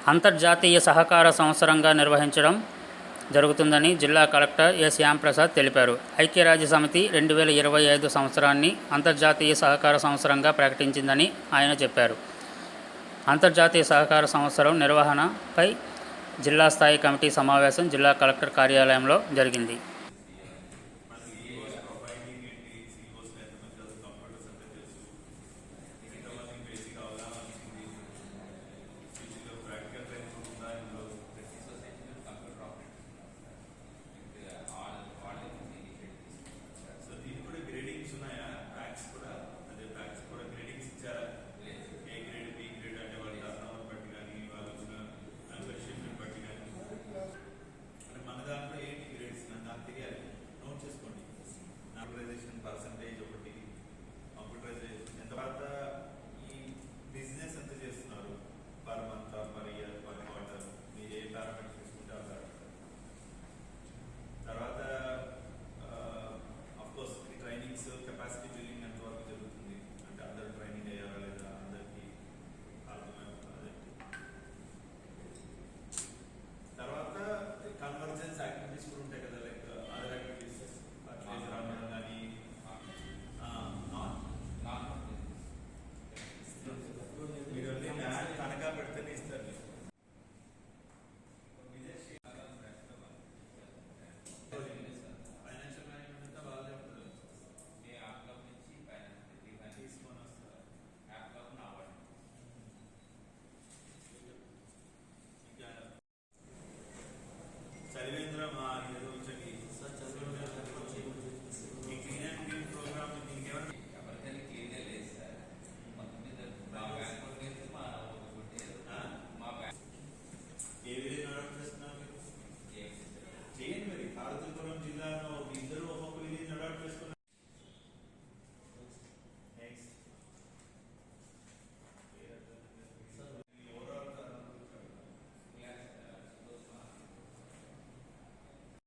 అంతర్జాతీయ సహకార సంవత్సరంగా నిర్వహించడం జరుగుతుందని జిల్లా కలెక్టర్ ఎ శ్యాంప్రసాద్ తెలిపారు. ఐక్యరాజ్యసమితి 2025 సంవత్సరాన్ని అంతర్జాతీయ సహకార సంవత్సరంగా ప్రకటించిందని ఆయన చెప్పారు. అంతర్జాతీయ సహకార సంవత్సరం నిర్వహణపై జిల్లా స్థాయి కమిటీ సమావేశం జిల్లా కలెక్టర్ కార్యాలయంలో జరిగింది.